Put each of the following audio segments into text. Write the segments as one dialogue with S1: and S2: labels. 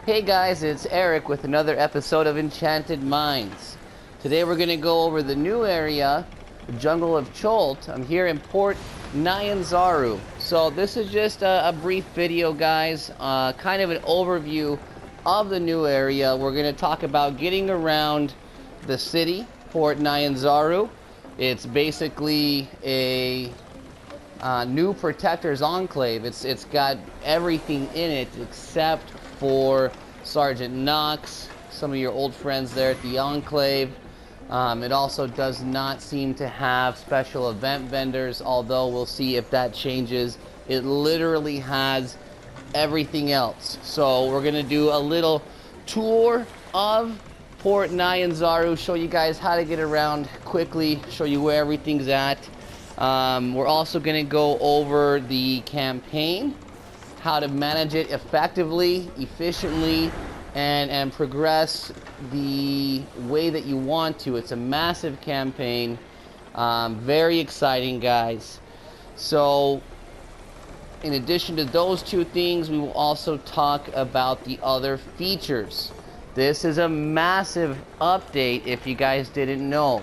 S1: Hey guys, it's Eric with another episode of Enchanted Minds. Today we're going to go over the new area, the Jungle of Chult. I'm here in Port Nyanzaru. So this is just a brief video, guys, kind of an overview of the new area. We're going to talk about getting around the city, Port Nyanzaru. It's basically a new Protector's Enclave. It's got everything in it except for Sergeant Knox, some of your old friends there at the Enclave. It also does not seem to have special event vendors, although we'll see if that changes. It literally has everything else. So we're gonna do a little tour of Port Nyanzaru, show you guys how to get around quickly, show you where everything's at. We're also going to go over the campaign, how to manage it effectively, efficiently, and progress the way that you want to. It's a massive campaign. Very exciting, guys. So, in addition to those two things, we will also talk about the other features. This is a massive update if you guys didn't know.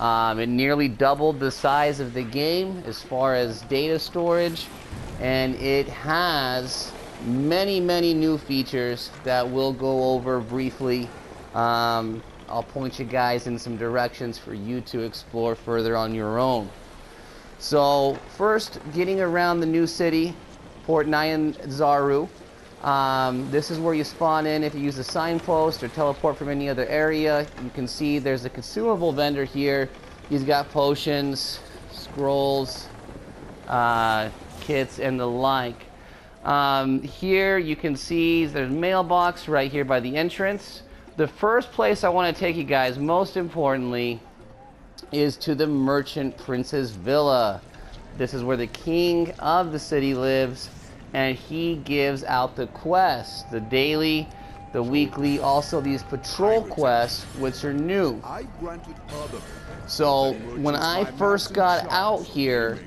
S1: It nearly doubled the size of the game as far as data storage, and it has many new features that we'll go over briefly. I'll point you guys in some directions for you to explore further on your own. So first, getting around the new city, Port Nyanzaru. This is where you spawn in if you use the signpost or teleport from any other area. You can see there's a consumable vendor here. He's got potions, scrolls, kits, and the like. Here you can see there's a mailbox right here by the entrance. The first place I want to take you guys, most importantly, is to the Merchant Prince's Villa. This is where the king of the city lives, and he gives out the quests, the daily, the weekly, also these patrol quests, which are new. So when I first got out here,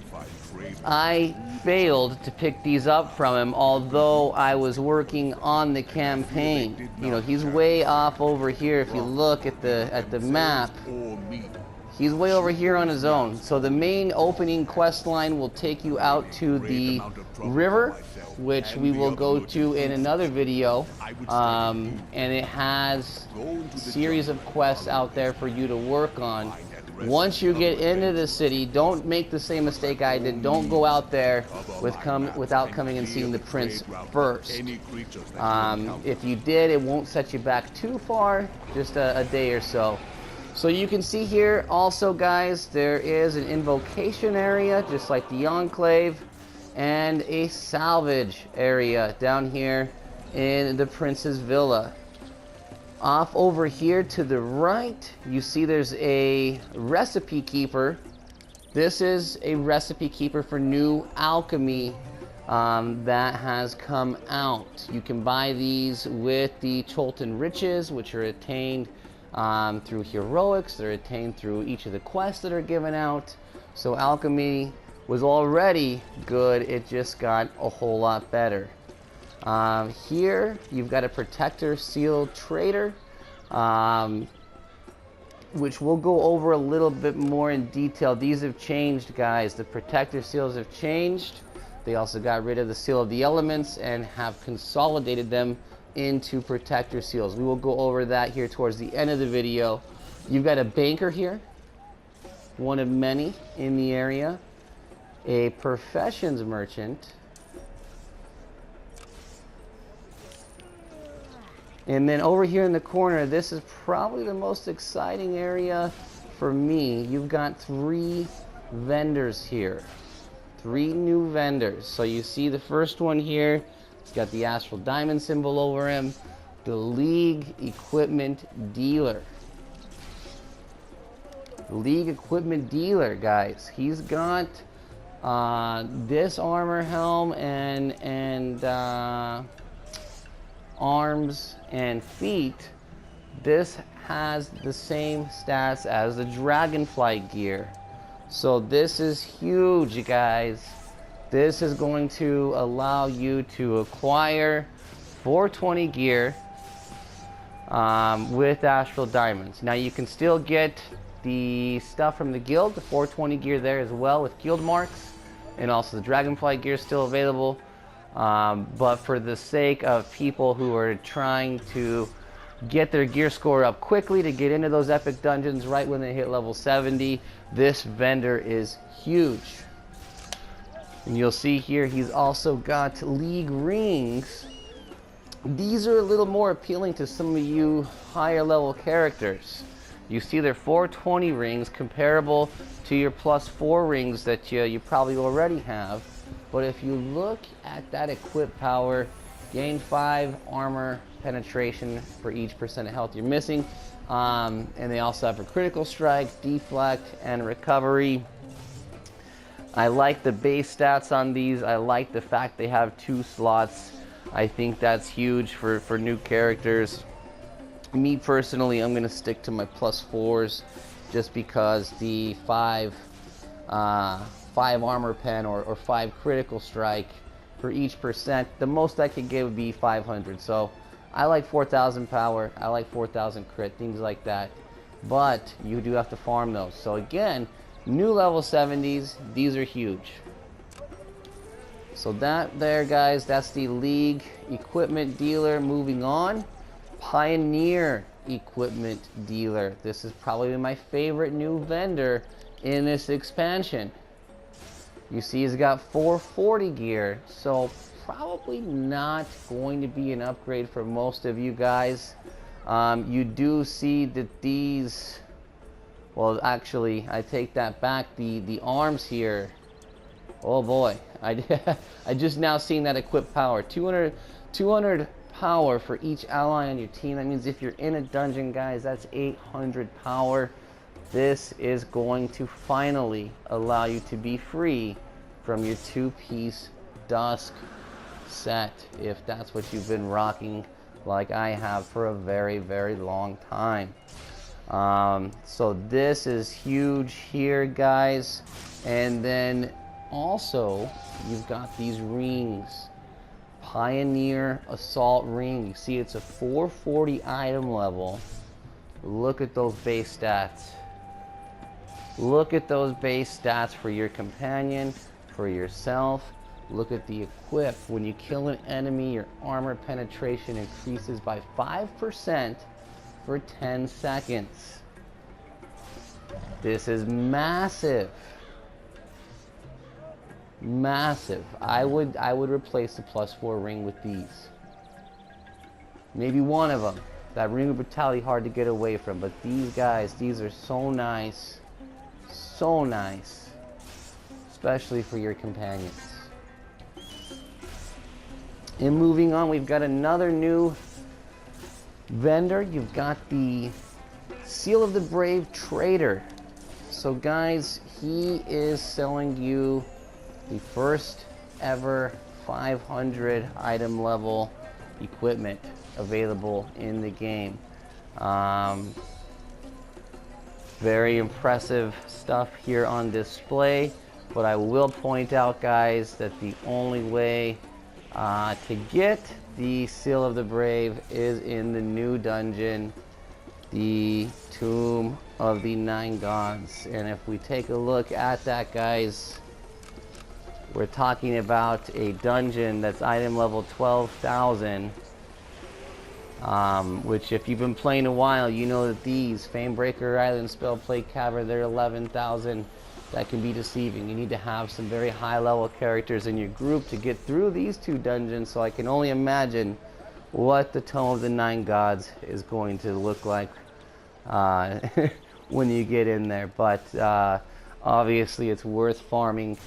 S1: I failed to pick these up from him, although I was working on the campaign. You know, he's way off over here. If you look at the map, he's way over here on his own. So the main opening quest line will take you out to the river, which we will go to in another video. And it has a series of quests out there for you to work on. Once you get into the city, don't make the same mistake I did. Don't go out there without coming and seeing the prince first. If you did, it won't set you back too far, just a day or so. So you can see here also, guys, there is an invocation area, just like the Enclave, and a salvage area down here in the Prince's Villa. Off over here to the right, you see there's a recipe keeper. This is a recipe keeper for new alchemy that has come out. You can buy these with the Cholton riches, which are attained through heroics. They're attained through each of the quests that are given out. So alchemy was already good, it just got a whole lot better. Here you've got a Protector Seal Trader, which we'll go over a little bit more in detail. These have changed, guys. The Protector Seals have changed. They also got rid of the Seal of the Elements and have consolidated them into Protector Seals. We will go over that here towards the end of the video. You've got a banker here, one of many in the area, a professions merchant, and then over here in the corner, this is probably the most exciting area for me. You've got 3 vendors here, 3 new vendors. So you see the first one here, it's got the Astral Diamond symbol over him, the League Equipment Dealer. League Equipment Dealer, guys. He's got this armor helm and arms and feet. This has the same stats as the Dragonfly gear. So this is huge, guys. This is going to allow you to acquire 420 gear with Astral Diamonds. Now you can still get the stuff from the guild, the 420 gear there as well with guild marks, and also the Dragonfly gear is still available. But for the sake of people who are trying to get their gear score up quickly to get into those epic dungeons right when they hit level 70, this vendor is huge. And you'll see here he's also got League rings. These are a little more appealing to some of you higher level characters. You see their 420 rings comparable to your +4 rings that you probably already have. But if you look at that equip power, gain 5 armor penetration for each % of health you're missing. And they also have a critical strike, deflect, and recovery. I like the base stats on these. I like the fact they have 2 slots. I think that's huge for new characters. Me personally, I'm going to stick to my +4s just because the 5 armor pen or 5 critical strike for each %, the most I could get would be 500. So I like 4,000 power, I like 4,000 crit, things like that. But you do have to farm those. So again, new level 70s, these are huge. So that there, guys, that's the League equipment dealer. Moving on, Pioneer equipment dealer. This is probably my favorite new vendor in this expansion. You see he's got 440 gear, so probably not going to be an upgrade for most of you guys. You do see that these, well, actually I take that back, the arms here, oh boy, I just now seen that equip power, 200 power for each ally on your team. That means if you're in a dungeon, guys, that's 800 power. This is going to finally allow you to be free from your 2-piece Dusk set, if that's what you've been rocking like I have for a very, very long time. So this is huge here, guys. And then also you've got these rings. Pioneer Assault Ring. You see it's a 440 item level. Look at those base stats. Look at those base stats for your companion, for yourself. Look at the equip. When you kill an enemy, your armor penetration increases by 5% for 10 seconds. This is massive. Massive. I would replace the +4 ring with these. Maybe one of them. That Ring of Brutality hard to get away from, but these guys, these are so nice. So nice. Especially for your companions. And moving on, we've got another new vendor. You've got the Seal of the Brave Trader. So guys, he is selling you the first ever 500 item level equipment available in the game. Very impressive stuff here on display, but I will point out, guys, that the only way to get the Seal of the Brave is in the new dungeon, the Tomb of the 9 Gods. And if we take a look at that, guys, we're talking about a dungeon that's item level 12,000, which if you've been playing a while, you know that these Famebreaker Island, Spellplate Cavern, they're 11,000. That can be deceiving. You need to have some very high level characters in your group to get through these 2 dungeons, so I can only imagine what the Tomb of the 9 Gods is going to look like when you get in there. But obviously it's worth farming.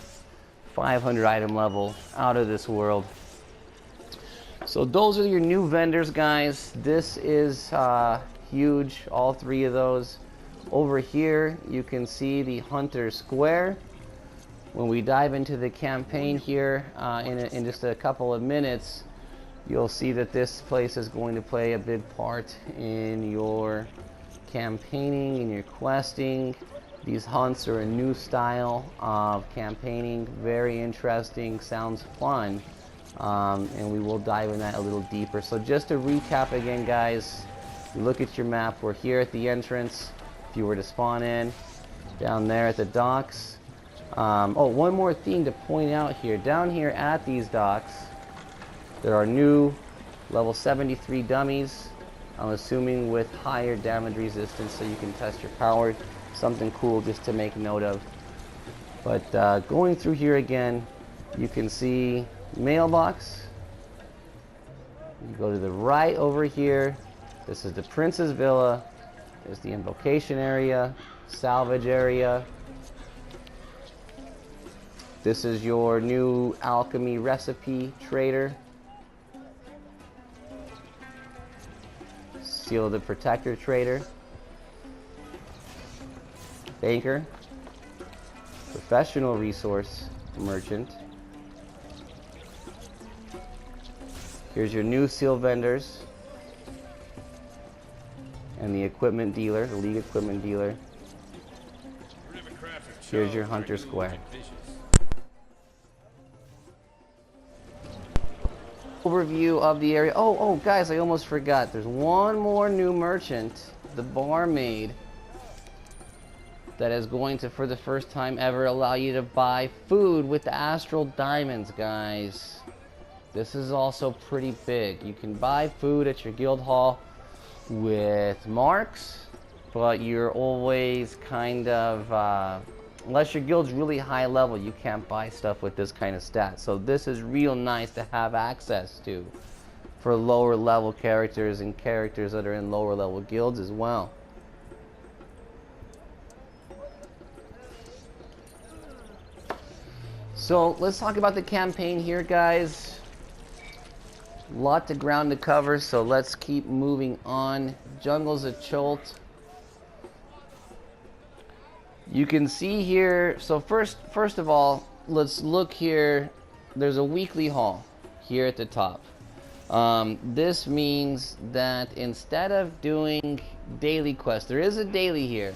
S1: 500 item level, out of this world. So those are your new vendors, guys. This is huge, all 3 of those. Over here you can see the Hunter Square. When we dive into the campaign here in just a couple of minutes, you'll see that this place is going to play a big part in your campaigning, in your questing. These hunts are a new style of campaigning, very interesting, sounds fun. and we will dive in that a little deeper. So just to recap again, guys, you look at your map. We're here at the entrance. If you were to spawn in, down there at the docks. Oh, one more thing to point out here. Down here at these docks, there are new level 73 dummies. I'm assuming with higher damage resistance, so you can test your power. Something cool just to make note of. But going through here again, you can see mailbox. You go to the right over here. This is the Prince's Villa. There's the invocation area, salvage area. This is your new alchemy recipe trader. Seal the Protector trader. Banker. Professional resource merchant. Here's your new seal vendors. And the equipment dealer, the league equipment dealer. Here's your hunter square. Overview of the area. Oh, guys, I almost forgot. There's one more new merchant, the barmaid, that is going to, for the first time ever, allow you to buy food with the astral diamonds, guys. This is also pretty big. You can buy food at your guild hall with marks, but you're always kind of, unless your guild's really high level, you can't buy stuff with this kind of stat. So this is real nice to have access to for lower level characters and characters that are in lower level guilds as well. So let's talk about the campaign here, guys. Lot of ground to cover, so let's keep moving on. Jungles of Chult. You can see here, so first of all, let's look here. There's a weekly haul here at the top. This means that instead of doing daily quests, there is a daily here,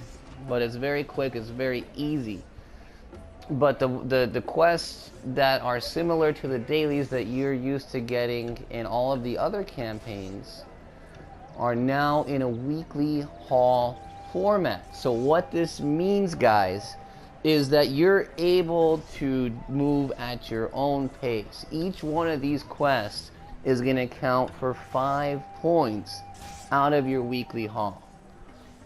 S1: but it's very quick, it's very easy. But the quests that are similar to the dailies that you're used to getting in all of the other campaigns are now in a weekly haul format. So what this means, guys, is that you're able to move at your own pace. Each one of these quests is going to count for 5 points out of your weekly haul.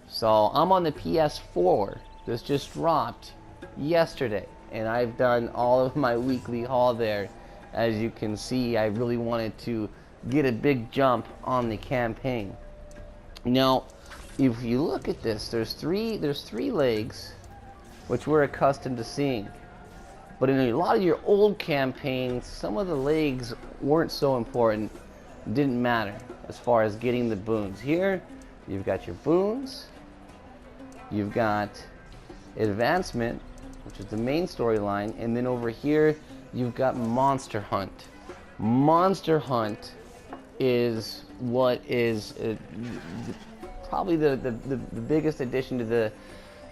S1: So I'm on the PS4. This just dropped yesterday, and I've done all of my weekly haul there. As you can see, I really wanted to get a big jump on the campaign. Now, if you look at this, there's three legs, which we're accustomed to seeing. But in a lot of your old campaigns, some of the legs weren't so important, didn't matter as far as getting the boons. Here, you've got your boons, you've got advancement, which is the main storyline, and then over here, you've got Monster Hunt. Monster Hunt is what is probably the biggest addition to the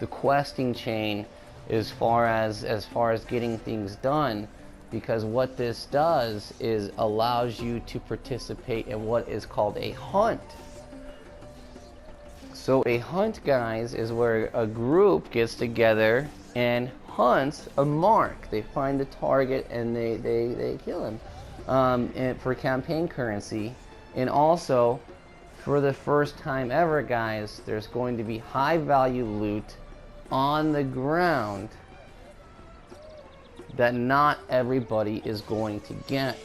S1: questing chain as far as getting things done, because what this does is allows you to participate in what is called a hunt. So a hunt, guys, is where a group gets together and hunts a mark. They find the target and they kill him, and for campaign currency. And also, for the first time ever, guys, there's going to be high value loot on the ground that not everybody is going to get.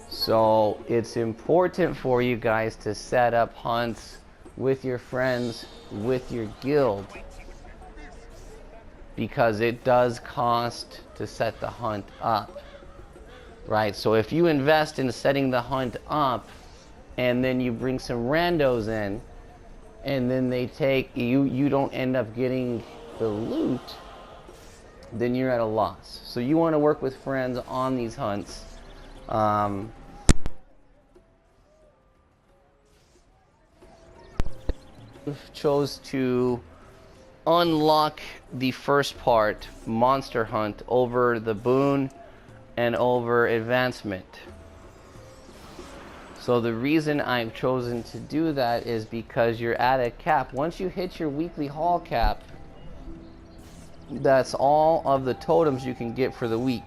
S1: So it's important for you guys to set up hunts with your friends, with your guild, because it does cost to set the hunt up, right? So if you invest in setting the hunt up and then you bring some randos in and then they take you don't end up getting the loot, then you're at a loss. So you want to work with friends on these hunts. Chose to unlock the first part, Monster Hunt, over the boon and over advancement. So the reason I've chosen to do that is because you're at a cap. Once you hit your weekly haul cap, that's all of the totems you can get for the week,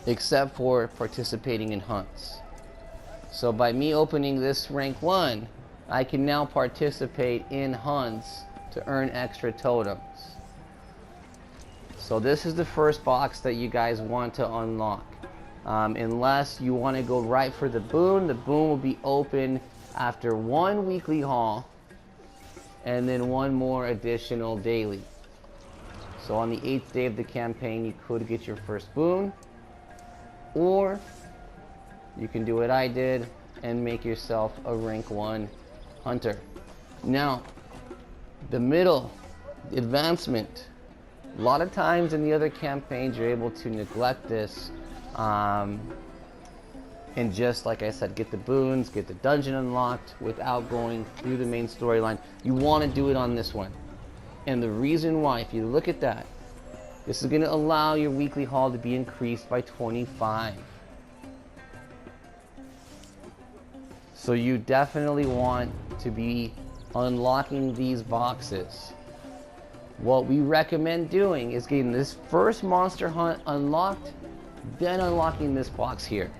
S1: except for participating in hunts. So by me opening this rank 1, I can now participate in hunts to earn extra totems. So this is the first box that you guys want to unlock. Unless you want to go right for the boon will be open after 1 weekly haul and then 1 more additional daily. So on the 8th day of the campaign, you could get your first boon, or you can do what I did and make yourself a rank 1 hunter. Now, the middle, advancement. A lot of times in the other campaigns, you're able to neglect this and just, like I said, get the boons, get the dungeon unlocked without going through the main storyline. You want to do it on this one. And the reason why, if you look at that, this is going to allow your weekly haul to be increased by 25. So you definitely want to be unlocking these boxes. What we recommend doing is getting this first monster hunt unlocked, then unlocking this box here.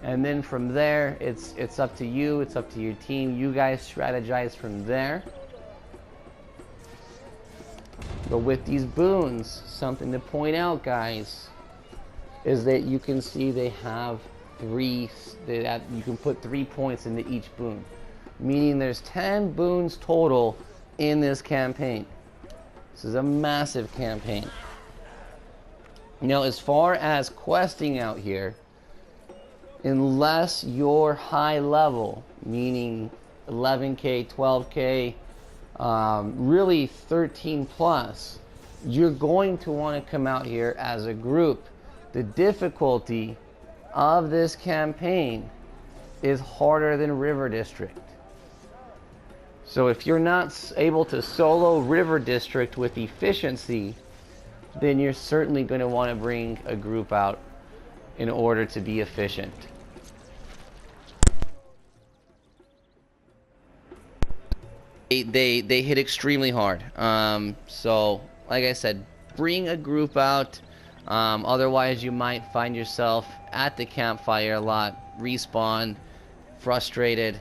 S1: And then from there, it's up to you, it's up to your team. You guys strategize from there. But with these boons, something to point out, guys, is that you can see they have you can put 3 points into each boon, meaning there's 10 boons total in this campaign. This is a massive campaign. Now, as far as questing out here, unless you're high level, meaning 11k, 12k, really 13 plus, you're going to want to come out here as a group. The difficulty of this campaign is harder than River District. So if you're not able to solo River District with efficiency, then you're certainly going to want to bring a group out in order to be efficient. They hit extremely hard. So like I said, bring a group out. Otherwise you might find yourself at the campfire a lot, respawn, frustrated.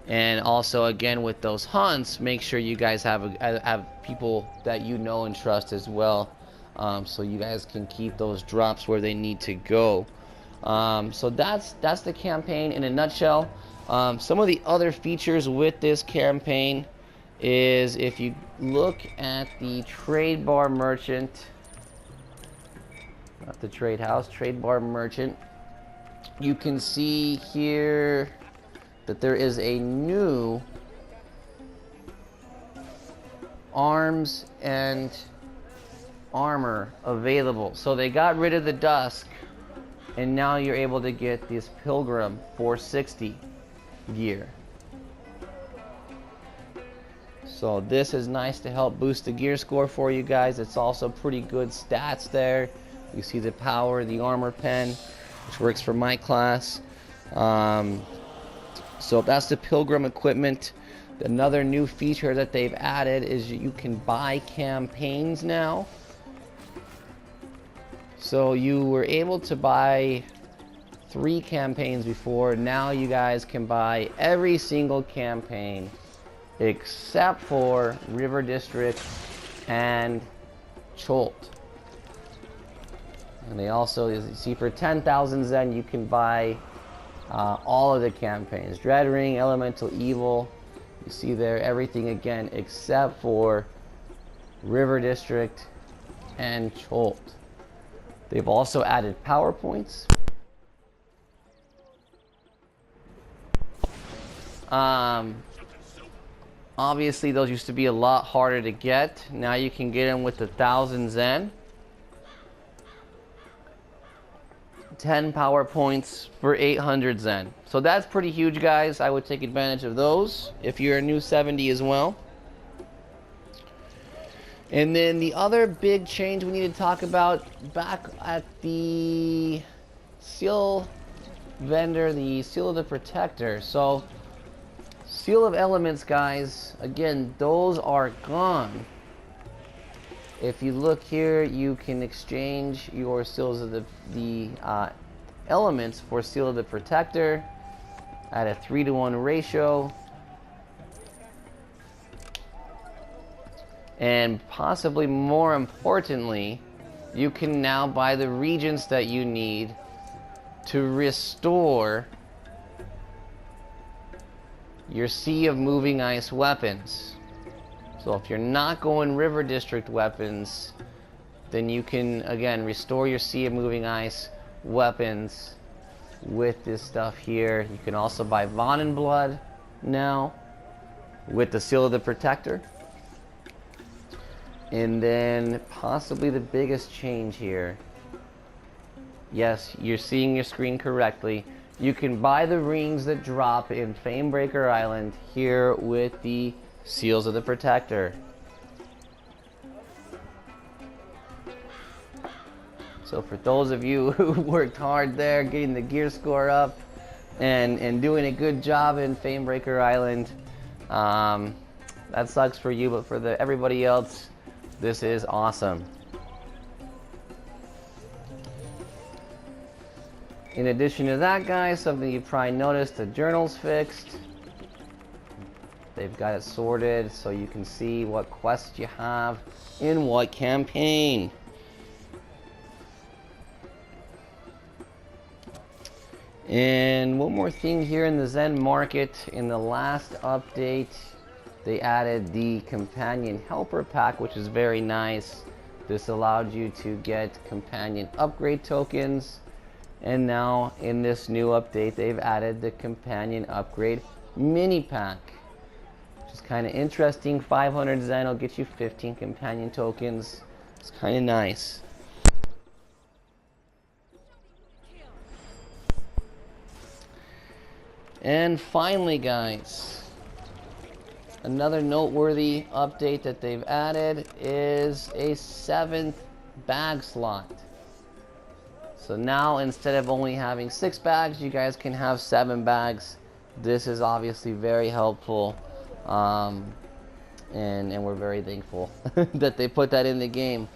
S1: And also, again, with those hunts, make sure you guys have people that you know and trust as well, so you guys can keep those drops where they need to go. So that's the campaign in a nutshell. Some of the other features with this campaign is, if you look at the trade bar merchant, not the trade house, trade bar merchant, you can see here that there is a new arms and armor available. So they got rid of the Dusk, and now you're able to get this Pilgrim 460 gear. So this is nice to help boost the gear score for you guys. It's also pretty good stats there. You see the power, the armor pen, which works for my class. So that's the Pilgrim equipment. Another new feature that they've added is you can buy campaigns now. So you were able to buy 3 campaigns before. Now you guys can buy every single campaign except for River District and Chult. And they also, as you see, for 10,000 Zen you can buy all of the campaigns. Dread Ring, Elemental Evil, you see there everything again except for River District and Chult. They've also added PowerPoints. Obviously those used to be a lot harder to get. Now you can get them with 1,000 Zen. 10 PowerPoints for 800 Zen. So that's pretty huge, guys. I would take advantage of those if you're a new 70 as well. And then the other big change we need to talk about back at the seal vendor, the seal of the protector. So seal of elements, guys, again, those are gone. If you look here, you can exchange your seals of the elements for seal of the protector at a 3-to-1 ratio. And possibly more importantly, you can now buy the regions that you need to restore your Sea of Moving Ice weapons. So if you're not going River District weapons, then you can, again, restore your Sea of Moving Ice weapons with this stuff here. You can also buy Von and Blood now with the Seal of the Protector. And then possibly the biggest change here. Yes, you're seeing your screen correctly. You can buy the rings that drop in Famebreaker Island here with the Seals of the Protector. So for those of you who worked hard there, getting the gear score up and doing a good job in Famebreaker Island, that sucks for you, but for everybody else, this is awesome. In addition to that, guys, something you probably noticed, the journal's fixed. They've got it sorted so you can see what quests you have in what campaign. And one more thing here in the Zen Market, in the last update, they added the Companion Helper Pack, which is very nice. This allowed you to get companion upgrade tokens. And now in this new update, they've added the Companion Upgrade Mini Pack, which is kind of interesting. 500 Zen will get you 15 companion tokens. It's kind of nice. And finally, guys, another noteworthy update that they've added is a 7th bag slot. So now, instead of only having 6 bags, you guys can have 7 bags. This is obviously very helpful, and we're very thankful that they put that in the game.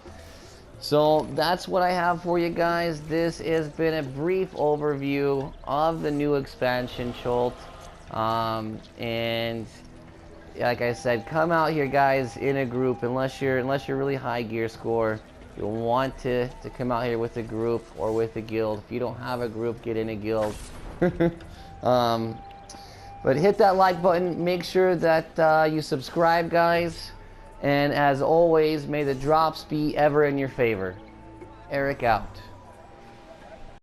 S1: So that's what I have for you guys. This has been a brief overview of the new expansion, Chult. And like I said, come out here, guys, in a group. Unless you're really high gear score, you'll want to come out here with a group or with a guild. If you don't have a group, get in a guild. But hit that like button. Make sure that you subscribe, guys. And as always, may the drops be ever in your favor. Eric out.